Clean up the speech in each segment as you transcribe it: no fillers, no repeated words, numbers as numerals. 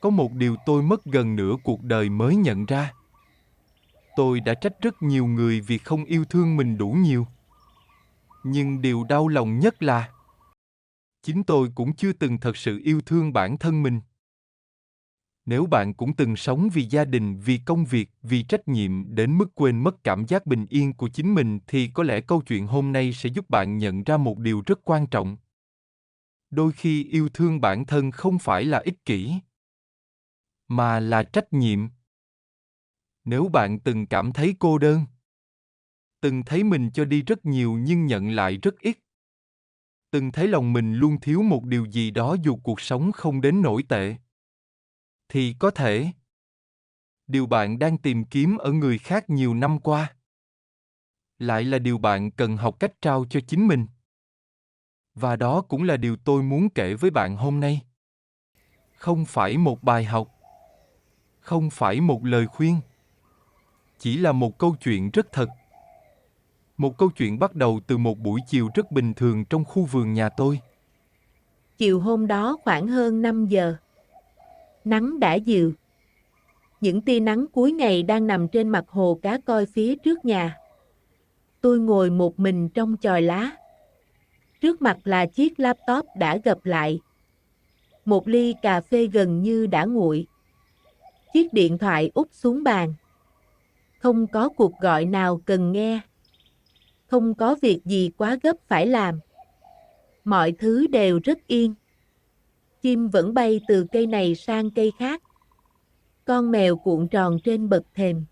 Có một điều tôi mất gần nửa cuộc đời mới nhận ra. Tôi đã trách rất nhiều người vì không yêu thương mình đủ nhiều. Nhưng điều đau lòng nhất là chính tôi cũng chưa từng thật sự yêu thương bản thân mình. Nếu bạn cũng từng sống vì gia đình, vì công việc, vì trách nhiệm đến mức quên mất cảm giác bình yên của chính mình thì có lẽ câu chuyện hôm nay sẽ giúp bạn nhận ra một điều rất quan trọng. Đôi khi yêu thương bản thân không phải là ích kỷ, mà là trách nhiệm. Nếu bạn từng cảm thấy cô đơn, từng thấy mình cho đi rất nhiều nhưng nhận lại rất ít, từng thấy lòng mình luôn thiếu một điều gì đó dù cuộc sống không đến nỗi tệ, thì có thể điều bạn đang tìm kiếm ở người khác nhiều năm qua lại là điều bạn cần học cách trao cho chính mình. Và đó cũng là điều tôi muốn kể với bạn hôm nay. Không phải một bài học, không phải một lời khuyên, chỉ là một câu chuyện rất thật. Một câu chuyện bắt đầu từ một buổi chiều rất bình thường trong khu vườn nhà tôi. Chiều hôm đó khoảng hơn 5 giờ. Nắng đã dịu. Những tia nắng cuối ngày đang nằm trên mặt hồ cá coi phía trước nhà. Tôi ngồi một mình trong chòi lá. Trước mặt là chiếc laptop đã gập lại. Một ly cà phê gần như đã nguội. Chiếc điện thoại úp xuống bàn. Không có cuộc gọi nào cần nghe. Không có việc gì quá gấp phải làm. Mọi thứ đều rất yên. Chim vẫn bay từ cây này sang cây khác. Con mèo cuộn tròn trên bậc thềm.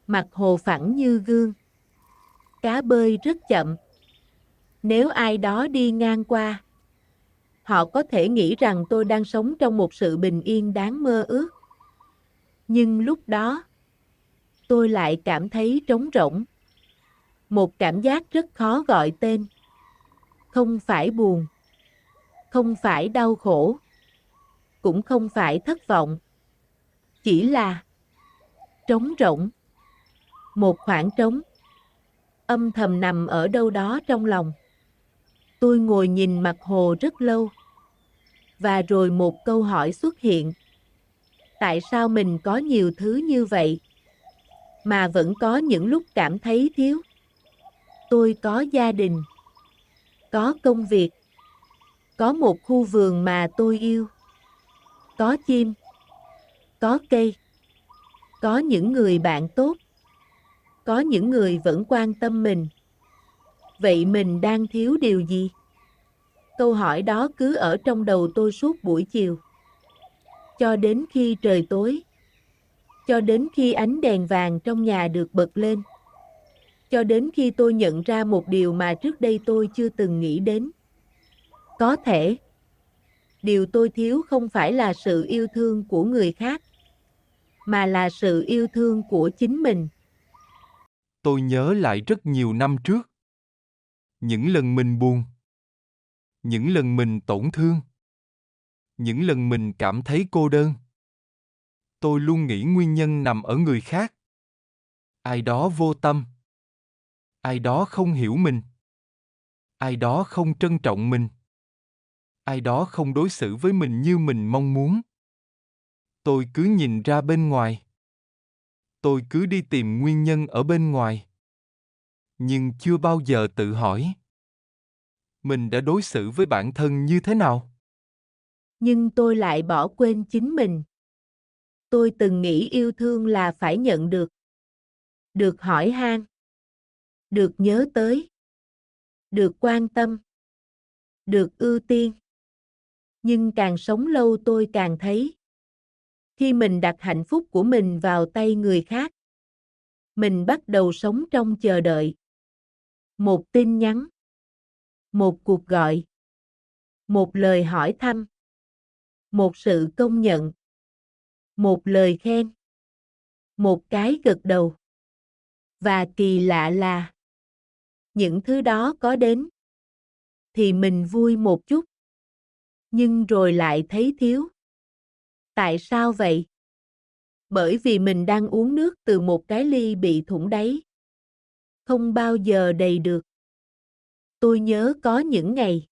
Mặt hồ phẳng như gương. Cá bơi rất chậm. Nếu ai đó đi ngang qua, họ có thể nghĩ rằng tôi đang sống trong một sự bình yên đáng mơ ước. Nhưng lúc đó, tôi lại cảm thấy trống rỗng. Một cảm giác rất khó gọi tên. Không phải buồn, không phải đau khổ, cũng không phải thất vọng. Chỉ là trống rỗng. Một khoảng trống âm thầm nằm ở đâu đó trong lòng. Tôi ngồi nhìn mặt hồ rất lâu. Và rồi một câu hỏi xuất hiện. Tại sao mình có nhiều thứ như vậy, mà vẫn có những lúc cảm thấy thiếu? Tôi có gia đình, có công việc, có một khu vườn mà tôi yêu, có chim, có cây, có những người bạn tốt, có những người vẫn quan tâm mình. Vậy mình đang thiếu điều gì? Câu hỏi đó cứ ở trong đầu tôi suốt buổi chiều. Cho đến khi trời tối. Cho đến khi ánh đèn vàng trong nhà được bật lên. Cho đến khi tôi nhận ra một điều mà trước đây tôi chưa từng nghĩ đến. Có thể, điều tôi thiếu không phải là sự yêu thương của người khác, mà là sự yêu thương của chính mình. Tôi nhớ lại rất nhiều năm trước. Những lần mình buồn. Những lần mình tổn thương. Những lần mình cảm thấy cô đơn. Tôi luôn nghĩ nguyên nhân nằm ở người khác. Ai đó vô tâm. Ai đó không hiểu mình. Ai đó không trân trọng mình. Ai đó không đối xử với mình như mình mong muốn. Tôi cứ nhìn ra bên ngoài. Tôi cứ đi tìm nguyên nhân ở bên ngoài. Nhưng chưa bao giờ tự hỏi. Mình đã đối xử với bản thân như thế nào? Nhưng tôi lại bỏ quên chính mình. Tôi từng nghĩ yêu thương là phải nhận được. Được hỏi han. Được nhớ tới. Được quan tâm. Được ưu tiên. Nhưng càng sống lâu tôi càng thấy. Khi mình đặt hạnh phúc của mình vào tay người khác, mình bắt đầu sống trong chờ đợi. Một tin nhắn. Một cuộc gọi. Một lời hỏi thăm. Một sự công nhận. Một lời khen. Một cái gật đầu. Và kỳ lạ là những thứ đó có đến thì mình vui một chút, nhưng rồi lại thấy thiếu. Tại sao vậy? Bởi vì mình đang uống nước từ một cái ly bị thủng đáy, không bao giờ đầy được. Tôi nhớ có những ngày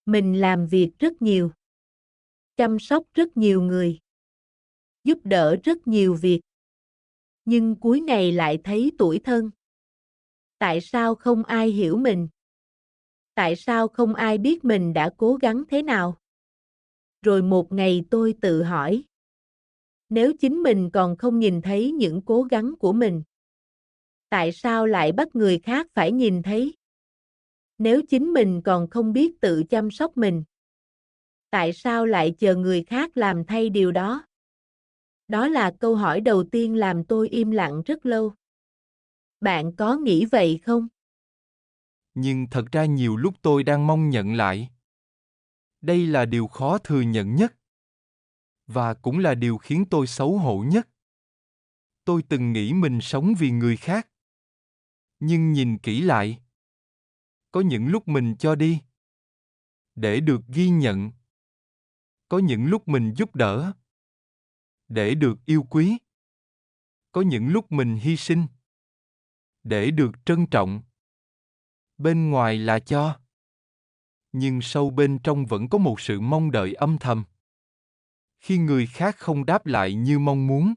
mình làm việc rất nhiều, chăm sóc rất nhiều người, giúp đỡ rất nhiều việc. Nhưng cuối ngày lại thấy tủi thân. Tại sao không ai hiểu mình? Tại sao không ai biết mình đã cố gắng thế nào? Rồi một ngày tôi tự hỏi. Nếu chính mình còn không nhìn thấy những cố gắng của mình, tại sao lại bắt người khác phải nhìn thấy? Nếu chính mình còn không biết tự chăm sóc mình, tại sao lại chờ người khác làm thay điều đó? Đó là câu hỏi đầu tiên làm tôi im lặng rất lâu. Bạn có nghĩ vậy không? Nhưng thật ra nhiều lúc tôi đang mong nhận lại. Đây là điều khó thừa nhận nhất. Và cũng là điều khiến tôi xấu hổ nhất. Tôi từng nghĩ mình sống vì người khác. Nhưng nhìn kỹ lại, có những lúc mình cho đi để được ghi nhận. Có những lúc mình giúp đỡ để được yêu quý. Có những lúc mình hy sinh để được trân trọng. Bên ngoài là cho, nhưng sâu bên trong vẫn có một sự mong đợi âm thầm. Khi người khác không đáp lại như mong muốn,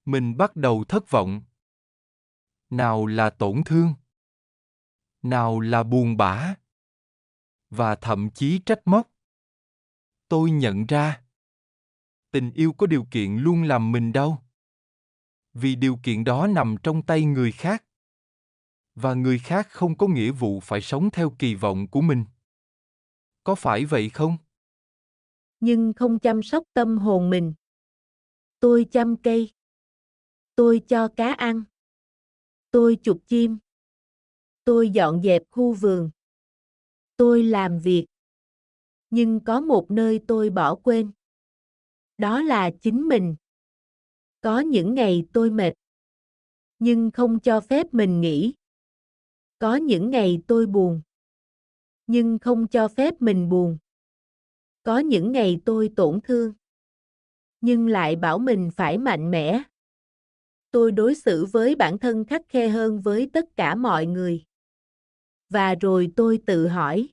mình bắt đầu thất vọng. Nào là tổn thương, nào là buồn bã, và thậm chí trách móc. Tôi nhận ra, tình yêu có điều kiện luôn làm mình đau. Vì điều kiện đó nằm trong tay người khác. Và người khác không có nghĩa vụ phải sống theo kỳ vọng của mình. Có phải vậy không? Nhưng không chăm sóc tâm hồn mình. Tôi chăm cây. Tôi cho cá ăn. Tôi chụp chim. Tôi dọn dẹp khu vườn. Tôi làm việc. Nhưng có một nơi tôi bỏ quên. Đó là chính mình. Có những ngày tôi mệt. Nhưng không cho phép mình nghỉ. Có những ngày tôi buồn. Nhưng không cho phép mình buồn. Có những ngày tôi tổn thương. Nhưng lại bảo mình phải mạnh mẽ. Tôi đối xử với bản thân khắt khe hơn với tất cả mọi người. Và rồi tôi tự hỏi.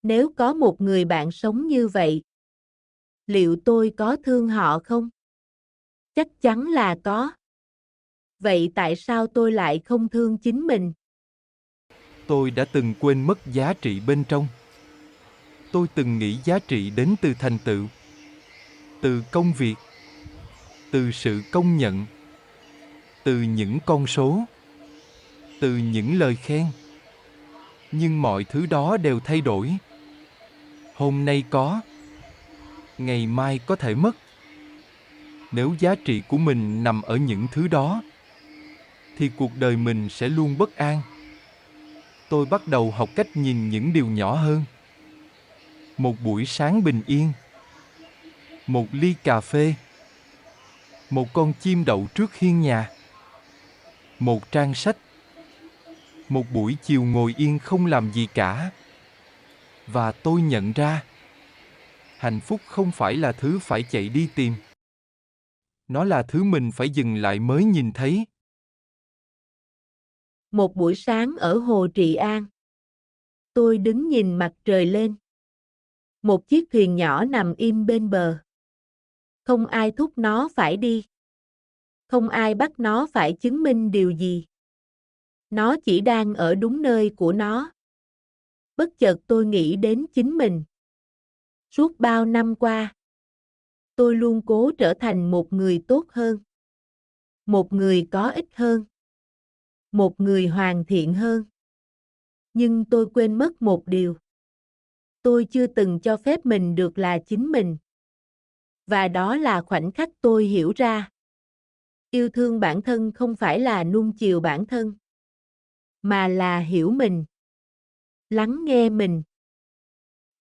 Nếu có một người bạn sống như vậy, liệu tôi có thương họ không? Chắc chắn là có. Vậy tại sao tôi lại không thương chính mình? Tôi đã từng quên mất giá trị bên trong. Tôi từng nghĩ giá trị đến từ thành tựu, từ công việc, từ sự công nhận, từ những con số, từ những lời khen. Nhưng mọi thứ đó đều thay đổi. Hôm nay có, ngày mai có thể mất. Nếu giá trị của mình nằm ở những thứ đó, thì cuộc đời mình sẽ luôn bất an. Tôi bắt đầu học cách nhìn những điều nhỏ hơn. Một buổi sáng bình yên, một ly cà phê, một con chim đậu trước hiên nhà, một trang sách, một buổi chiều ngồi yên không làm gì cả. Và tôi nhận ra, hạnh phúc không phải là thứ phải chạy đi tìm. Nó là thứ mình phải dừng lại mới nhìn thấy. Một buổi sáng ở Hồ Trị An. Tôi đứng nhìn mặt trời lên. Một chiếc thuyền nhỏ nằm im bên bờ. Không ai thúc nó phải đi. Không ai bắt nó phải chứng minh điều gì. Nó chỉ đang ở đúng nơi của nó. Bất chợt tôi nghĩ đến chính mình. Suốt bao năm qua, tôi luôn cố trở thành một người tốt hơn. Một người có ích hơn. Một người hoàn thiện hơn. Nhưng tôi quên mất một điều. Tôi chưa từng cho phép mình được là chính mình. Và đó là khoảnh khắc tôi hiểu ra. Yêu thương bản thân không phải là nuông chiều bản thân, mà là hiểu mình, lắng nghe mình,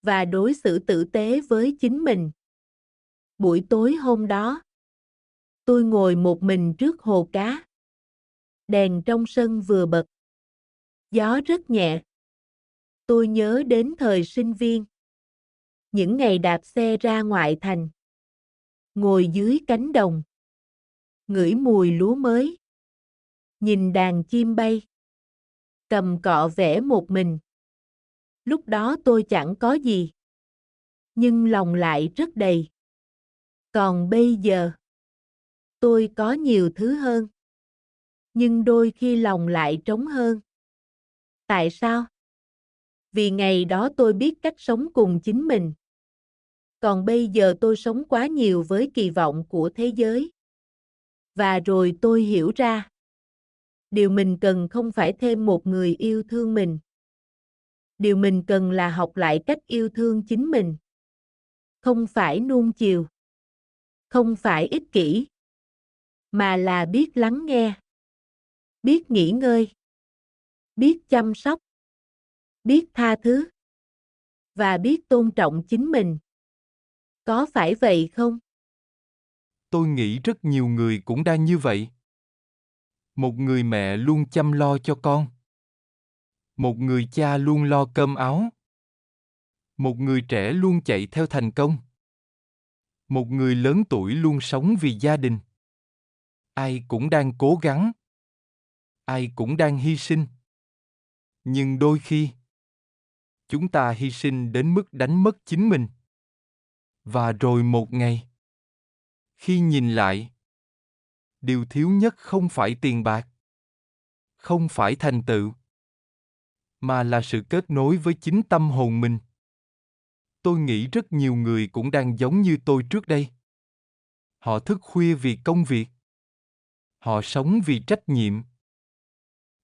và đối xử tử tế với chính mình. Buổi tối hôm đó, tôi ngồi một mình trước hồ cá. Đèn trong sân vừa bật. Gió rất nhẹ. Tôi nhớ đến thời sinh viên. Những ngày đạp xe ra ngoại thành. Ngồi dưới cánh đồng. Ngửi mùi lúa mới. Nhìn đàn chim bay. Cầm cọ vẽ một mình. Lúc đó tôi chẳng có gì. nhưng lòng lại rất đầy. Còn bây giờ, tôi có nhiều thứ hơn, nhưng đôi khi lòng lại trống hơn. Tại sao? Vì ngày đó tôi biết cách sống cùng chính mình. Còn bây giờ tôi sống quá nhiều với kỳ vọng của thế giới. Và rồi tôi hiểu ra, điều mình cần không phải thêm một người yêu thương mình. Điều mình cần là học lại cách yêu thương chính mình. Không phải nuông chiều, không phải ích kỷ, mà là biết lắng nghe, biết nghỉ ngơi, biết chăm sóc, biết tha thứ, và biết tôn trọng chính mình. Có phải vậy không? Tôi nghĩ rất nhiều người cũng đang như vậy. Một người mẹ luôn chăm lo cho con. Một người cha luôn lo cơm áo. Một người trẻ luôn chạy theo thành công. Một người lớn tuổi luôn sống vì gia đình. Ai cũng đang cố gắng. Ai cũng đang hy sinh. Nhưng đôi khi, chúng ta hy sinh đến mức đánh mất chính mình. Và rồi một ngày, khi nhìn lại, điều thiếu nhất không phải tiền bạc, không phải thành tựu, mà là sự kết nối với chính tâm hồn mình. Tôi nghĩ rất nhiều người cũng đang giống như tôi trước đây. Họ thức khuya vì công việc. Họ sống vì trách nhiệm.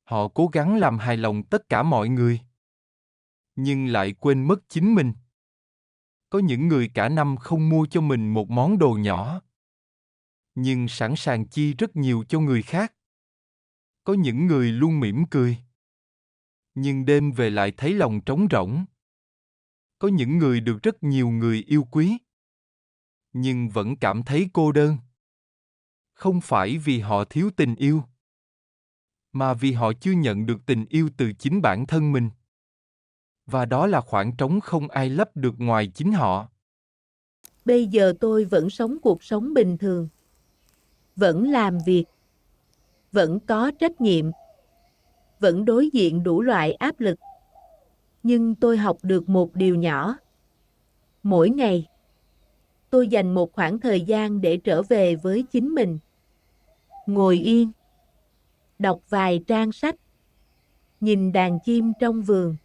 Họ cố gắng làm hài lòng tất cả mọi người. Nhưng lại quên mất chính mình. Có những người cả năm không mua cho mình một món đồ nhỏ, nhưng sẵn sàng chi rất nhiều cho người khác. Có những người luôn mỉm cười, nhưng đêm về lại thấy lòng trống rỗng. Có những người được rất nhiều người yêu quý, nhưng vẫn cảm thấy cô đơn. Không phải vì họ thiếu tình yêu, mà vì họ chưa nhận được tình yêu từ chính bản thân mình. Và đó là khoảng trống không ai lấp được ngoài chính họ. Bây giờ tôi vẫn sống cuộc sống bình thường. Vẫn làm việc. Vẫn có trách nhiệm. Vẫn đối diện đủ loại áp lực. Nhưng tôi học được một điều nhỏ. Mỗi ngày, tôi dành một khoảng thời gian để trở về với chính mình. Ngồi yên. Đọc vài trang sách. Nhìn đàn chim trong vườn.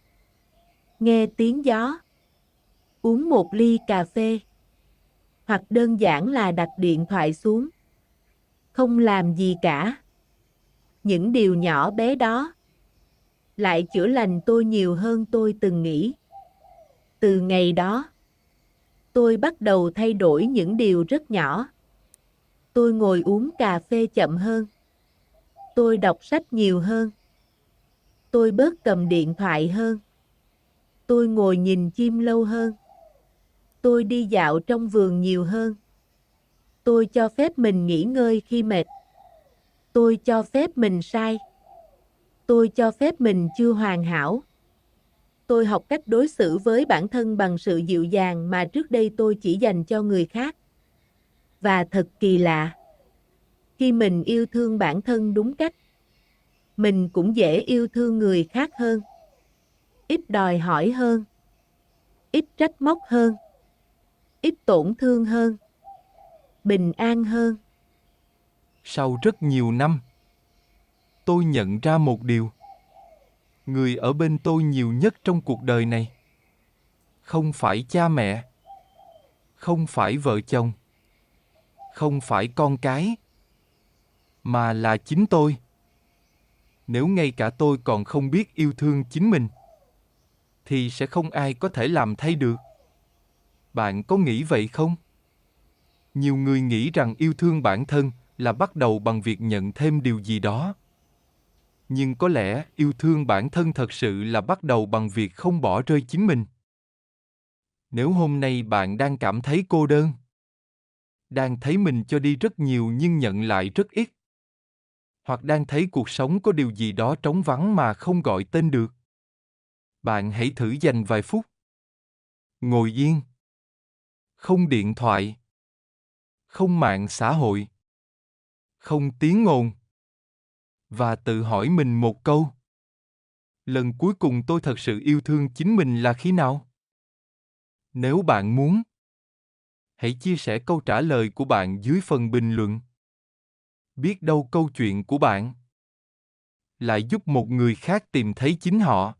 Nghe tiếng gió. Uống một ly cà phê. Hoặc đơn giản là đặt điện thoại xuống. Không làm gì cả. Những điều nhỏ bé đó lại chữa lành tôi nhiều hơn tôi từng nghĩ. Từ ngày đó, tôi bắt đầu thay đổi những điều rất nhỏ. Tôi ngồi uống cà phê chậm hơn. Tôi đọc sách nhiều hơn. Tôi bớt cầm điện thoại hơn. Tôi ngồi nhìn chim lâu hơn. Tôi đi dạo trong vườn nhiều hơn. Tôi cho phép mình nghỉ ngơi khi mệt. Tôi cho phép mình sai. Tôi cho phép mình chưa hoàn hảo. Tôi học cách đối xử với bản thân bằng sự dịu dàng mà trước đây tôi chỉ dành cho người khác. Và thật kỳ lạ. Khi mình yêu thương bản thân đúng cách, mình cũng dễ yêu thương người khác hơn. Ít đòi hỏi hơn. Ít trách móc hơn. Ít tổn thương hơn. Bình an hơn. Sau rất nhiều năm, tôi nhận ra một điều. Người ở bên tôi nhiều nhất trong cuộc đời này không phải cha mẹ, không phải vợ chồng, không phải con cái, mà là chính tôi. Nếu ngay cả tôi còn không biết yêu thương chính mình, thì sẽ không ai có thể làm thay được. Bạn có nghĩ vậy không? Nhiều người nghĩ rằng yêu thương bản thân là bắt đầu bằng việc nhận thêm điều gì đó. Nhưng có lẽ yêu thương bản thân thật sự là bắt đầu bằng việc không bỏ rơi chính mình. Nếu hôm nay bạn đang cảm thấy cô đơn, đang thấy mình cho đi rất nhiều nhưng nhận lại rất ít, hoặc đang thấy cuộc sống có điều gì đó trống vắng mà không gọi tên được, bạn hãy thử dành vài phút. Ngồi yên. Không điện thoại. Không mạng xã hội. Không tiếng ồn. Và tự hỏi mình một câu. Lần cuối cùng tôi thật sự yêu thương chính mình là khi nào? Nếu bạn muốn, hãy chia sẻ câu trả lời của bạn dưới phần bình luận. Biết đâu câu chuyện của bạn lại giúp một người khác tìm thấy chính họ.